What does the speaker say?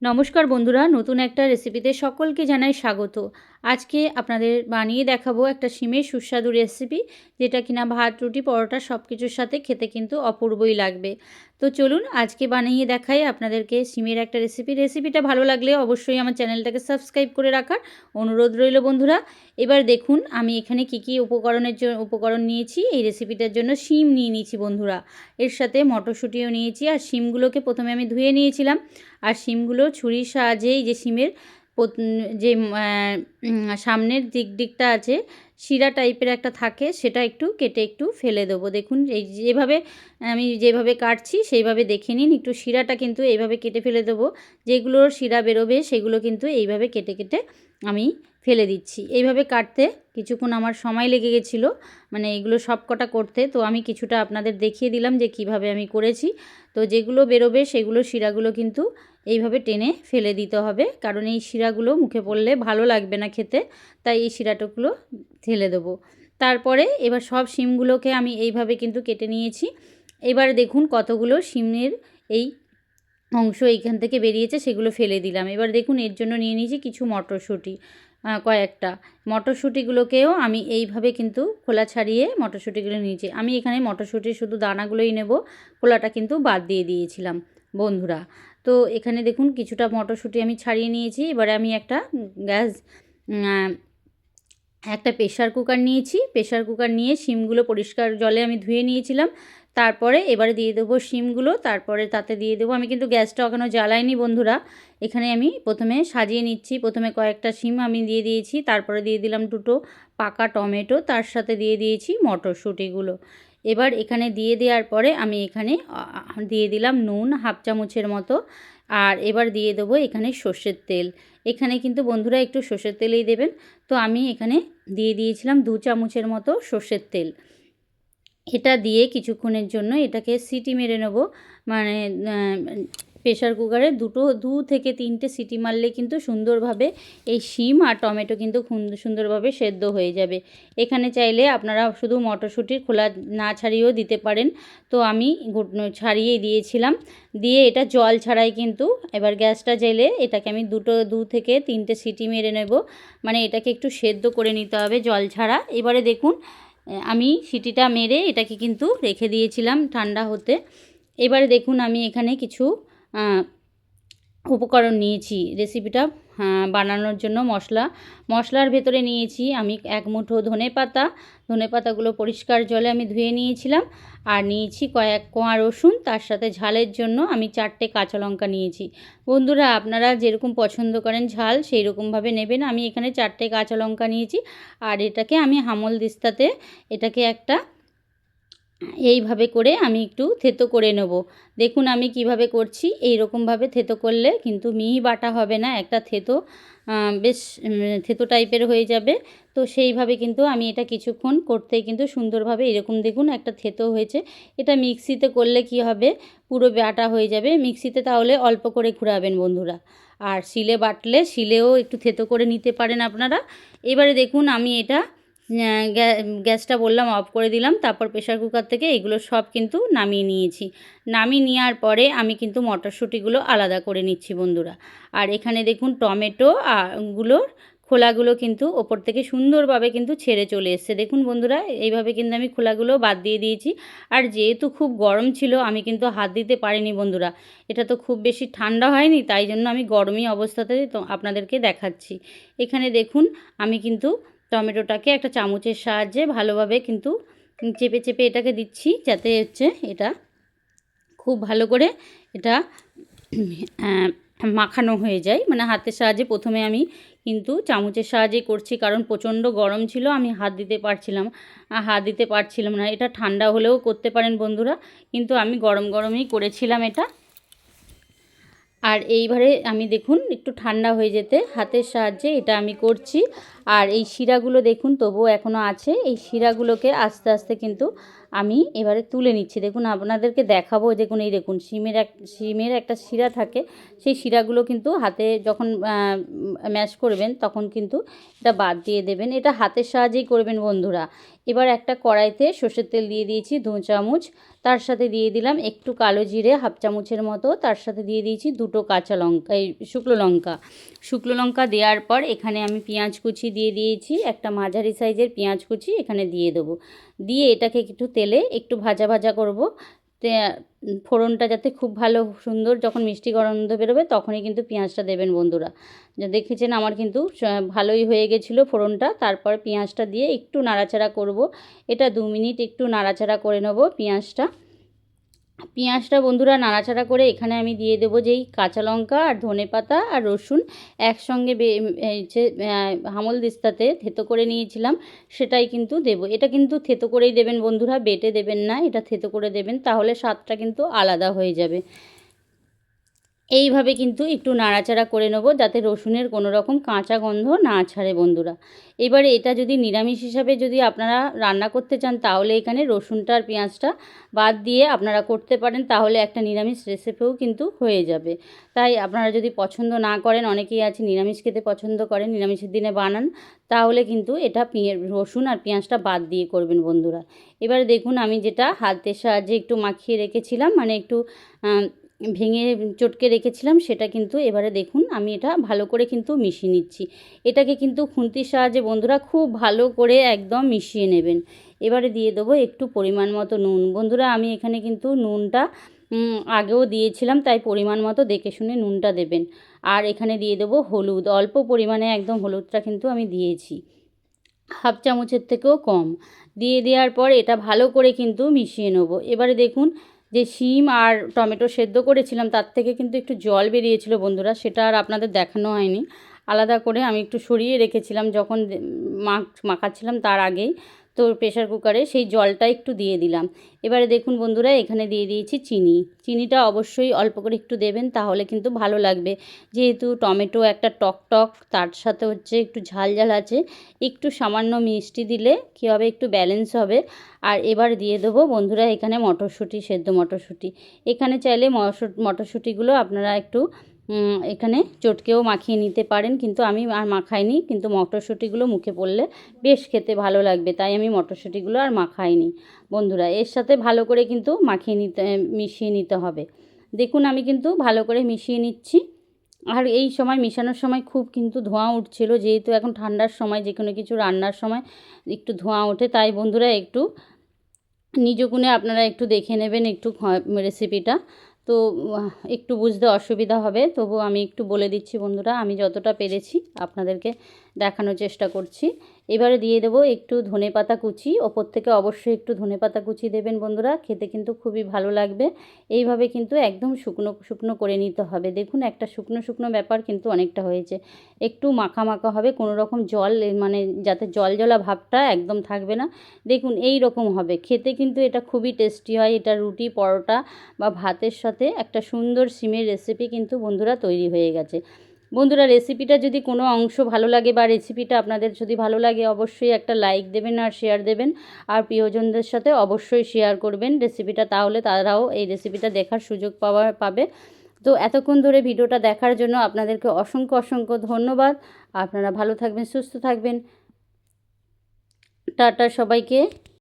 নমস্কার বন্ধুরা, নতুন একটা রেসিপিতে সকলকে জানাই স্বাগত। আজকে আপনাদের বানিয়ে দেখাবো একটা শিমের সুস্বাদু রেসিপি, যেটা কিনা ভাত, রুটি, পরোটা সব কিছুর সাথে খেতে কিন্তু অপূর্বই লাগবে। তো চলুন আজকে বানিয়ে দেখাই আপনাদেরকে শিমের একটা রেসিপিটা ভালো লাগলে অবশ্যই আমার চ্যানেলটাকে সাবস্ক্রাইব করে রাখার অনুরোধ রইল বন্ধুরা। এবার দেখুন আমি এখানে কী উপকরণ নিয়েছি এই রেসিপিটার জন্য। শিম নিয়ে নিয়েছি বন্ধুরা, এর সাথে মটরশুঁটিও নিয়েছি। আর শিমগুলোকে প্রথমে আমি ধুয়ে নিয়েছিলাম, আর শিমগুলো ছুরির সাহায্যে এই যে শিমের যে সামনের দিকটা আছে, শিরা টাইপের একটা থাকে, সেটা একটু কেটে একটু ফেলে দেবো। দেখুন এই আমি যেভাবে কাটছি সেইভাবে দেখে নিন। একটু শিরাটা কিন্তু এইভাবে কেটে ফেলে দেবো। যেগুলোর শিরা বেরোবে সেগুলো কিন্তু এইভাবে কেটে কেটে আমি ফেলে দিচ্ছি। এইভাবে কাটতে কিছুক্ষণ আমার সময় লেগে গেছিলো, মানে এগুলো সব কটা করতে। তো আমি কিছুটা আপনাদের দেখিয়ে দিলাম যে কিভাবে আমি করেছি। তো যেগুলো বেরোবে সেগুলো শিরাগুলো কিন্তু এইভাবে টেনে ফেলে দিতে হবে, কারণ এই শিরাগুলো মুখে পড়লে ভালো লাগবে না খেতে, তাই এই শিরাটাগুলো ফেলে দেবো। তারপরে এবার সব শিমগুলোকে আমি এইভাবে কিন্তু কেটে নিয়েছি। এবার দেখুন কতগুলো শিমের এই অংশ এইখান থেকে বেরিয়েছে, সেগুলো ফেলে দিলাম। এবার দেখুন এর জন্য নিয়ে নিয়েছি কিছু মটরশুঁটি, কয়েকটা মটরশুঁটিগুলোকেও আমি এইভাবে কিন্তু খোলা ছাড়িয়ে মটরশুঁটিগুলো নিয়েছি। আমি এখানে মটরশুঁটির শুধু দানাগুলোই নেব, খোলাটা কিন্তু বাদ দিয়ে দিয়েছিলাম বন্ধুরা। তো এখানে দেখুন কিছুটা মটরশুঁটি আমি ছাড়িয়ে নিয়েছি। এবারে আমি একটা প্রেশার কুকার নিয়েছি। প্রেশার কুকার নিয়ে শিমগুলো পরিষ্কার জলে আমি ধুয়ে নিয়েছিলাম। তারপরে এবারে দিয়ে দেবো শিমগুলো, তারপরে তাতে দিয়ে দেবো, আমি কিন্তু গ্যাসটা এখনও জ্বালাইনি বন্ধুরা। এখানে আমি প্রথমে সাজিয়ে নিচ্ছি। প্রথমে কয়েকটা শিম আমি দিয়ে দিয়েছি, তারপরে দিয়ে দিলাম দুটো পাকা টমেটো, তার সাথে দিয়ে দিয়েছি মটরশুঁটিগুলো। এবার এখানে দিয়ে দেওয়ার পরে আমি এখানে দিয়ে দিলাম নুন হাফ চামচের মতো। আর এবার দিয়ে দেবো এখানে সর্ষের তেল। এখানে কিন্তু বন্ধুরা একটু সর্ষের তেলেই দেবেন। তো আমি এখানে দিয়ে দিয়েছিলাম 2 চামচের মতো সর্ষের তেল। এটা দিয়ে কিছুক্ষণের জন্য এটাকে সিটি মেরে নেব। মানে প্রেশার কুকারে 2 থেকে 3টে সিটি মারলে কিন্তু সুন্দরভাবে এই শিম আর টমেটো কিন্তু সুন্দরভাবে সেদ্ধ হয়ে যাবে। এখানে চাইলে আপনারা শুধু মটরশুঁটির খোলা না ছাড়িয়েও দিতে পারেন। তো আমি ছাড়িয়েই দিয়েছিলাম। দিয়ে এটা জল ছাড়াই কিন্তু এবার গ্যাসটা জ্বেলে এটাকে আমি 2 থেকে 3টে সিটি মেরে নেব। মানে এটাকে একটু সেদ্ধ করে নিতে হবে জল ছাড়া। এবারে দেখুন আমি সিটিটা মেরে এটাকে কিন্তু রেখে দিয়েছিলাম ঠান্ডা হতে। এবারে দেখুন আমি এখানে কিছু উপকরণ নিয়েছি রেসিপিটা বানানোর জন্য। মশলার ভেতরে নিয়েছি আমি 1 মুঠো ধনেপাতাগুলো পরিষ্কার জলে আমি ধুয়ে নিয়েছিলাম। আর নিয়েছি কয়েক কোয়া রসুন, তার সাথে ঝালের জন্য আমি 4টে কাঁচা লঙ্কা নিয়েছি। বন্ধুরা আপনারা যেরকম পছন্দ করেন ঝাল সেই রকমভাবে নেবেন। আমি এখানে 4টে কাঁচা লঙ্কা নিয়েছি। আর এটাকে আমি হামলদিস্তাতে এটাকে এইভাবে করে আমি একটু থেতো করে নেব। দেখুন আমি কিভাবে করছি। এই রকমভাবে থেতো করলে কিন্তু মিহি বাটা হবে না, একটা বেশ থেতো টাইপের হয়ে যাবে। তো সেইভাবে কিন্তু আমি এটা কিছুক্ষণ করতেই কিন্তু সুন্দরভাবে এরকম দেখুন একটা থেতো হয়েছে। এটা মিক্সিতে করলে কি হবে, পুরো বাটা হয়ে যাবে। মিক্সিতে তাহলে অল্প করে ঘোরাবেন বন্ধুরা। আর শিলে বাটলে শিলেও একটু থেতো করে নিতে পারেন আপনারা। এবারে দেখুন আমি এটা গ্যাসটা বললাম অফ করে দিলাম। তারপর প্রেশার কুকার থেকে এগুলো সব কিন্তু নামিয়ে নিয়েছি। নামিয়ে নেওয়ার পরে আমি কিন্তু মটরশুঁটিগুলো আলাদা করে নিচ্ছি বন্ধুরা। আর এখানে দেখুন টমেটো গুলোর খোলাগুলো কিন্তু ওপর থেকে সুন্দরভাবে কিন্তু ছেড়ে চলে এসছে। দেখুন বন্ধুরা এইভাবে কিন্তু আমি খোলাগুলো বাদ দিয়ে দিয়েছি। আর যেহেতু খুব গরম ছিল আমি কিন্তু হাত দিতে পারিনি বন্ধুরা। এটা তো খুব বেশি ঠান্ডা হয়নি, তাই জন্য আমি গরমই অবস্থাতে তো আপনাদেরকে দেখাচ্ছি। এখানে দেখুন আমি কিন্তু টমেটোটাকে একটা চামচের সাহায্যে ভালোভাবে কিন্তু চেপে চেপে এটাকে দিচ্ছি, যাতে এটা খুব ভালো করে এটা মাখানো হয়ে যায়। মানে হাতের সাহায্যে প্রথমে আমি কিন্তু চামচের সাহায্যে করছি, কারণ প্রচণ্ড গরম ছিল, আমি হাত দিতে পারছিলাম না। এটা ঠান্ডা হলেও করতে পারেন বন্ধুরা, কিন্তু আমি গরমই করেছিলাম এটা। আর এইবারে আমি দেখুন একটু ঠান্ডা হয়ে যেতে হাতের সাহায্যে এটা আমি করছি। আর এই শিরাগুলো দেখুন তবুও এখনও আছে। এই শিরাগুলোকে আস্তে আস্তে কিন্তু আমি এবারে তুলে নিচ্ছি। দেখুন আপনাদেরকে দেখাবো, দেখুন এই দেখুন শিমের একটা শিরা থাকে, সেই শিরাগুলো কিন্তু হাতে যখন ম্যাশ করবেন তখন কিন্তু এটা বাদ দিয়ে দেবেন। এটা হাতের সাহায্যেই করবেন বন্ধুরা। এবার একটা কড়াইতে সর্ষের তেল দিয়ে দিয়েছি 2 চামচ, তার সাথে দিয়ে দিলাম একটু কালো জিরে হাফ চামচের মতো, তার সাথে দিয়ে দিয়েছি 2টো কাঁচা লঙ্কা, এই শুকনো লঙ্কা দেওয়ার পর এখানে আমি পেঁয়াজ কুচি দিয়ে দিয়েছি, একটা মাঝারি সাইজের পেঁয়াজ কুচি এখানে দিয়ে দেবো। দিয়ে এটাকে একটু তেলে একটু ভাজা ভাজা করব। ফোড়নটা যাতে খুব ভালো সুন্দর যখন মিষ্টি গন্ধ বেরোবে তখনই কিন্তু পেঁয়াজটা দেবেন বন্ধুরা। যা দেখেছেন আমার কিন্তু ভালোই হয়ে গেছিলো ফোড়নটা। তারপর পেঁয়াজটা দিয়ে একটু নাড়াচাড়া করব। এটা 2 মিনিট একটু নাড়াচাড়া করে নেব পেঁয়াজটা বন্ধুরা নাড়াচাড়া করে এখানে আমি দিয়ে দেবো যেই কাঁচা লঙ্কা আর ধনেপাতা আর রসুন একসঙ্গে হামলদিস্তাতে থেতো করে নিয়েছিলাম, সেটাই কিন্তু দেবো। এটা কিন্তু থেতো করেই দেবেন বন্ধুরা, বেটে দেবেন না, এটা থেতো করে দেবেন, তাহলে স্বাদটা কিন্তু আলাদা হয়ে যাবে। এইভাবে কিন্তু একটু নাড়াচাড়া করে নেব যাতে রসুনের কোনো রকম কাঁচা গন্ধ না ছাড়ে বন্ধুরা। এবারে এটা যদি নিরামিষ হিসাবে যদি আপনারা রান্না করতে চান তাহলে এখানে রসুনটা আর পেঁয়াজটা বাদ দিয়ে আপনারা করতে পারেন, তাহলে একটা নিরামিষ রেসিপিও কিন্তু হয়ে যাবে। তাই আপনারা যদি পছন্দ না করেন, অনেকেই আছে নিরামিষ খেতে পছন্দ করেন, নিরামিষের দিনে বানান, তাহলে কিন্তু এটা রসুন আর পেঁয়াজটা বাদ দিয়ে করবেন বন্ধুরা। এবারে দেখুন আমি যেটা হাতের সাহায্যে একটু মাখিয়ে রেখেছিলাম, মানে একটু ভেঙে চটকে রেখেছিলাম, সেটা কিন্তু এবারে দেখুন আমি এটা ভালো করে কিন্তু মিশিয়ে নিচ্ছি। এটাকে কিন্তু খুন্তির সাহায্যে বন্ধুরা খুব ভালো করে একদম মিশিয়ে নেবেন। এবারে দিয়ে দেবো একটু পরিমাণ মতো নুন। বন্ধুরা আমি এখানে কিন্তু নুনটা আগেও দিয়েছিলাম, তাই পরিমাণ মতো দেখে শুনে নুনটা দেবেন। আর এখানে দিয়ে দেবো হলুদ, অল্প পরিমাণে একদম হলুদটা কিন্তু আমি দিয়েছি, হাফ চামচের থেকেও কম। দিয়ে দেওয়ার পর এটা ভালো করে কিন্তু মিশিয়ে নেবো। এবারে দেখুন যে শিম আর টমেটো সেদ্ধ করেছিলাম তার থেকে কিন্তু একটু জল বেরিয়েছিল বন্ধুরা, সেটা আর আপনাদের দেখানো হয়নি। আলাদা করে আমি একটু সরিয়ে রেখেছিলাম যখন মাখাচ্ছিলাম তার আগেই, তো প্রেশার কুকারে সেই জলটা একটু দিয়ে দিলাম। এবারে দেখুন বন্ধুরা এখানে দিয়ে দিয়েছি চিনিটা অবশ্যই অল্প করে একটু দেবেন, তাহলে কিন্তু ভালো লাগবে। যেহেতু টমেটো একটা টক তার সাথে হচ্ছে একটু ঝাল আছে, একটু সামান্য মিষ্টি দিলে কী হবে, একটু ব্যালেন্স হবে। আর এবার দিয়ে দেবো বন্ধুরা এখানে মটরশুঁটি, সেদ্ধ মটরশুঁটি। এখানে চাইলে মটরশুঁটিগুলো আপনারা একটু এখানে চটকেও মাখিয়ে নিতে পারেন, কিন্তু আমি আর মাখাইনি, কিন্তু মটরশুঁটিগুলো মুখে পড়লে বেশ খেতে ভালো লাগবে, তাই আমি মটরশুঁটিগুলো আর মাখাইনি বন্ধুরা। এর সাথে ভালো করে কিন্তু মিশিয়ে নিতে হবে। দেখুন আমি কিন্তু ভালো করে মিশিয়ে নিচ্ছি। আর এই সময় মেশানোর সময় খুব কিন্তু ধোঁয়া উঠছিল, যেহেতু এখন ঠান্ডার সময় যে কোনো কিছু রান্নার সময় একটু ধোঁয়া ওঠে, তাই বন্ধুরা একটু নিজ গুণে আপনারা একটু দেখে নেবেন একটু রেসিপিটা। তো একটু বুঝতে অসুবিধা হবে, তবু আমি একটু বলে দিচ্ছি বন্ধুরা, আমি যতটা পেরেছি আপনাদেরকে দেখানোর চেষ্টা করছি। এবারে দিয়ে দেবো একটু ধনেপাতা কুচি, ওপর থেকে অবশ্যই একটু ধনেপাতা কুচি দেবেন বন্ধুরা, খেতে কিন্তু খুবই ভালো লাগবে। এইভাবে কিন্তু একদম শুকনো শুকনো করে নিতে হবে। দেখুন একটা শুকনো শুকনো ব্যাপার কিন্তু অনেকটা হয়েছে, একটু মাখা মাখা হবে, কোনো রকম জল মানে যাতে জলজলা ভাবটা একদম থাকবে না। দেখুন এই রকম হবে, খেতে কিন্তু এটা খুবই টেস্টি হয়। এটা রুটি, পরোটা বা ভাতের সাথে একটা সুন্দর সিমের রেসিপি কিন্তু বন্ধুরা তৈরি হয়ে গেছে। বন্ধুরা রেসিপিটা যদি কোনো অংশ ভালো লাগে বা রেসিপিটা আপনাদের যদি ভালো লাগে অবশ্যই একটা লাইক দেবেন আর শেয়ার দেবেন, আর প্রিয়জনদের সাথে অবশ্যই শেয়ার করবেন রেসিপিটা, তাহলে তারাও এই রেসিপিটা দেখার সুযোগ পাবে। তো এতক্ষণ ধরে ভিডিওটা দেখার জন্য আপনাদেরকে অসংখ্য অসংখ্য ধন্যবাদ। আপনারা ভালো থাকবেন, সুস্থ থাকবেন। টাটা সবাইকে।